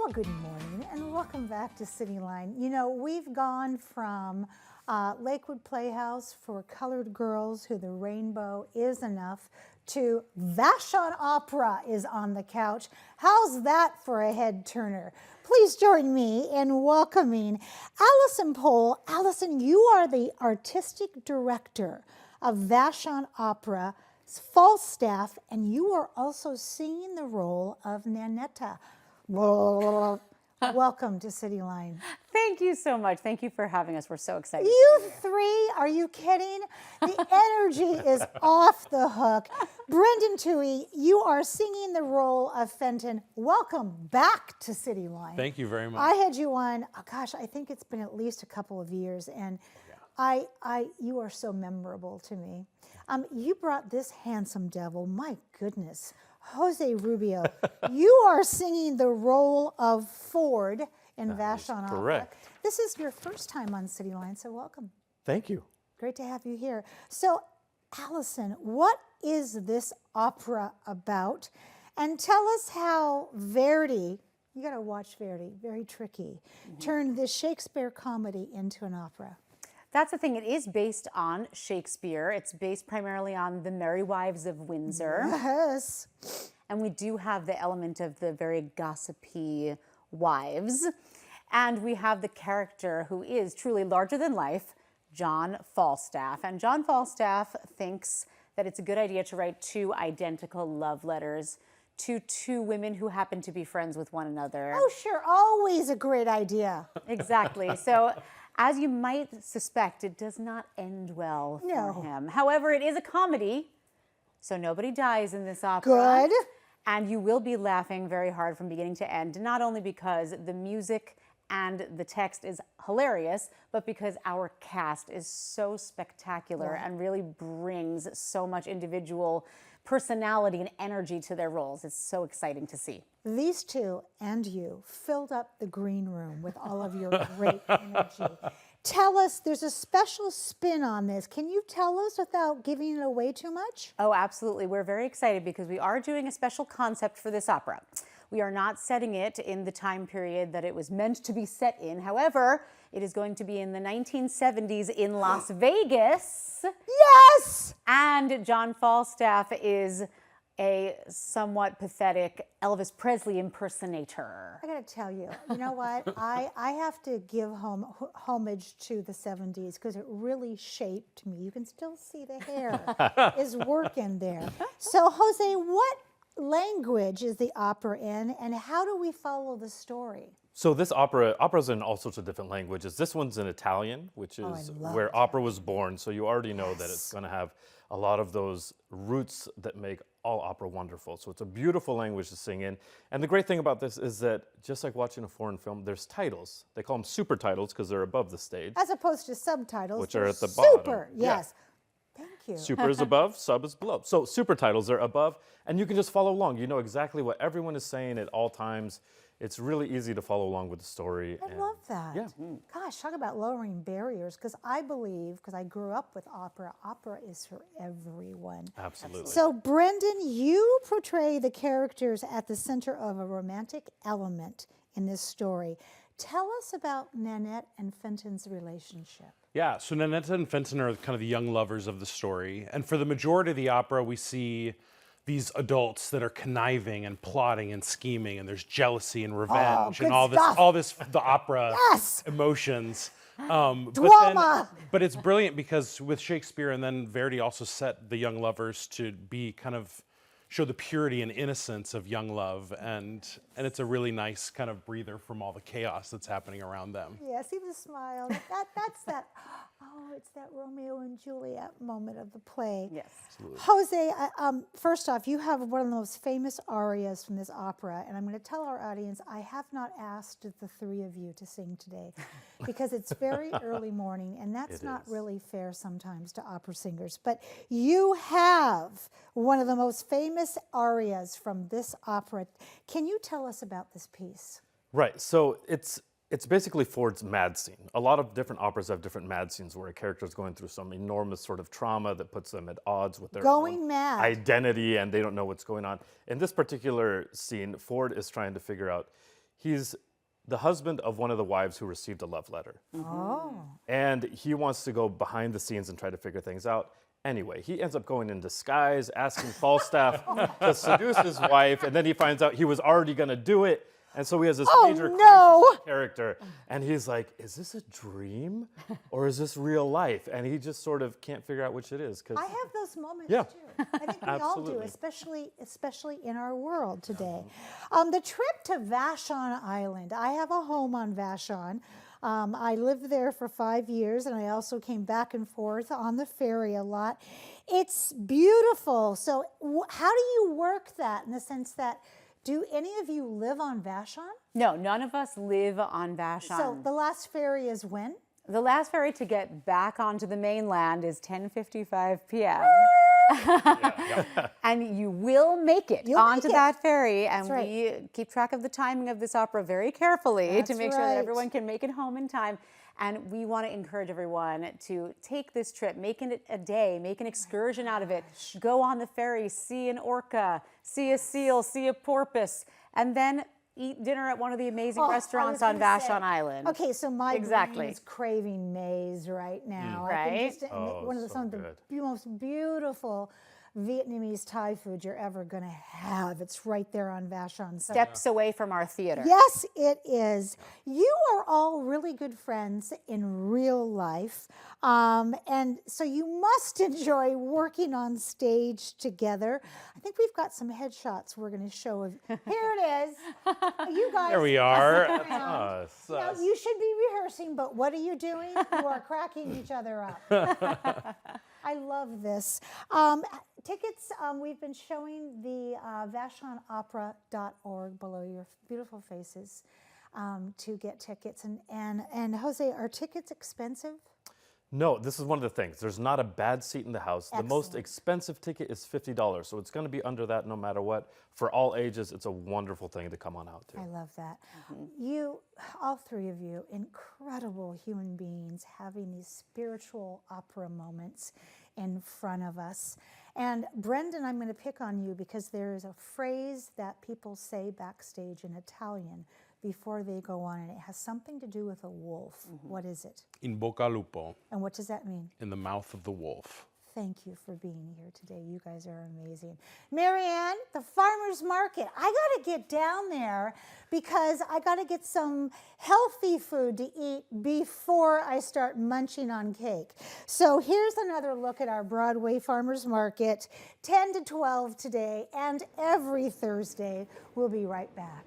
Well, good morning and welcome back to Cityline. You know, we've gone from Lakewood Playhouse for colored girls who the rainbow is enough to Vashon Opera is on the couch. How's that for a head turner? Please join me in welcoming Allison Pohl. Allison, you are the artistic director of Vashon Opera, Falstaff, and you are also singing the role of Nanetta. Welcome to Cityline. Thank you so much. Thank you for having us. We're so excited. You three, are you kidding? The energy is off the hook. Brendan Toohey, you are singing the role of Fenton. Welcome back to Cityline. Thank you very much. I had you on, oh gosh, I think it's been at least a couple of years, and you are so memorable to me. You brought this handsome devil, my goodness. Jose Rubio, you are singing the role of Ford in Vashon Opera. Correct. This is your first time on Cityline, so welcome. Thank you. Great to have you here. So, Allison, what is this opera about? And tell us how Verdi, you got to watch Verdi, very tricky, turned this Shakespeare comedy into an opera. That's the thing. It is based on Shakespeare. It's based primarily on The Merry Wives of Windsor. Yes. And we do have the element of the very gossipy wives. And we have the character who is truly larger than life, John Falstaff. And John Falstaff thinks that it's a good idea to write two identical love letters to two women who happen to be friends with one another. Oh, sure. Always a great idea. Exactly. So, as you might suspect, it does not end well for him. However, it is a comedy, so nobody dies in this opera. Good. And you will be laughing very hard from beginning to end, not only because the music and the text is hilarious, but because our cast is so spectacular and really brings so much individual personality and energy to their roles. It's so exciting to see. These two and you filled up the green room with all of your great energy. Tell us, there's a special spin on this. Can you tell us without giving it away too much? Oh, absolutely. We're very excited because we are doing a special concept for this opera. We are not setting it in the time period that it was meant to be set in. However, it is going to be in the 1970s in Las Vegas. Yes! And John Falstaff is a somewhat pathetic Elvis Presley impersonator. I gotta tell you, you know what? I have to give homage to the 70s because it really shaped me. You can still see the hair is working there. So, Jose, what language is the opera in, and how do we follow the story? So this opera's in all sorts of different languages. This one's in Italian, which is where opera was born. So you already know that it's going to have a lot of those roots that make all opera wonderful. So it's a beautiful language to sing in. And the great thing about this is that just like watching a foreign film, there's titles. They call them super titles because they're above the stage. As opposed to subtitles, which are at the bottom. Super, yes. Yeah. Thank you. Super is above, sub is below. So super titles are above, and you can just follow along. You know exactly what everyone is saying at all times. It's really easy to follow along with the story. I love that. Yeah. Gosh, talk about lowering barriers, because I believe, because I grew up with opera, opera is for everyone. Absolutely. So, Brendan, you portray the characters at the center of a romantic element in this story. Tell us about Nanette and Fenton's relationship. Yeah, so Nanette and Fenton are kind of the young lovers of the story. And for the majority of the opera, we see these adults that are conniving and plotting and scheming, and there's jealousy and revenge and all this the opera emotions. Drama. But it's brilliant because with Shakespeare, and then Verdi also set the young lovers to be kind of show the purity and innocence of young love, and it's a really nice kind of breather from all the chaos that's happening around them. Yeah, see the smile. That's that. Oh, it's that Romeo and Juliet moment of the play. Yes. Absolutely. Jose, first off, you have one of the most famous arias from this opera, and I'm going to tell our audience I have not asked the three of you to sing today because it's very early morning, and that's not really fair sometimes to opera singers. But you have one of the most famous arias from this opera. Can you tell us about this piece? Right. So it's basically Ford's mad scene. A lot of different operas have different mad scenes where a character is going through some enormous sort of trauma that puts them at odds with their own identity, and they don't know what's going on. In this particular scene, Ford is trying to figure out, He's the husband of one of the wives who received a love letter. Oh. And he wants to go behind the scenes and try to figure things out. Anyway, he ends up going in disguise, asking Falstaff to seduce his wife, and then he finds out he was already going to do it. And so he has this major crisis character, and he's like, is this a dream or is this real life? And he just sort of can't figure out which it is. I have those moments Yeah. too. I think we all do, Absolutely. especially in our world today. The trip to Vashon Island. I have a home on Vashon. I lived there for 5 years, and I also came back and forth on the ferry a lot. It's beautiful. So how do you work that in the sense that, do any of you live on Vashon? No, none of us live on Vashon. So the last ferry is when? The last ferry to get back onto the mainland is 10:55 p.m. And you will make it onto that ferry, and we keep track of the timing of this opera very carefully to make sure that everyone can make it home in time. And we want to encourage everyone to take this trip, make it a day, make an excursion out of it, go on the ferry, see an orca, see a seal, see a porpoise, and then eat dinner at one of the amazing restaurants on Vashon Island. Okay, so my brain is craving maize right now. Right? I can just, some of the most beautiful Vietnamese Thai food you're ever going to have. It's right there on Vashon. So, steps away from our theater. yes, it is. You are all really good friends in real life. And so you must enjoy working on stage together. I think we've got some headshots we're going to show. Here it is. You guys. There we are. Now, you should be rehearsing, but what are you doing? You are cracking each other up. I love this. Tickets, we've been showing the VashonOpera.org below your beautiful faces to get tickets. And Jose, are tickets expensive? No, this is one of the things. There's not a bad seat in the house. The most expensive ticket is $50, so it's going to be under that no matter what. For all ages, it's a wonderful thing to come on out to. I love that. You, all three of you, incredible human beings having these spiritual opera moments in front of us. And Brendan, I'm going to pick on you because there is a phrase that people say backstage in Italian before they go on, and it has something to do with a wolf. What is it? In bocca lupo. And what does that mean? In the mouth of the wolf. Thank you for being here today. You guys are amazing. Marianne, the farmer's market. I got to get down there because I got to get some healthy food to eat before I start munching on cake. So here's another look at our Broadway farmer's market, 10 to 12 today and every Thursday. We'll be right back.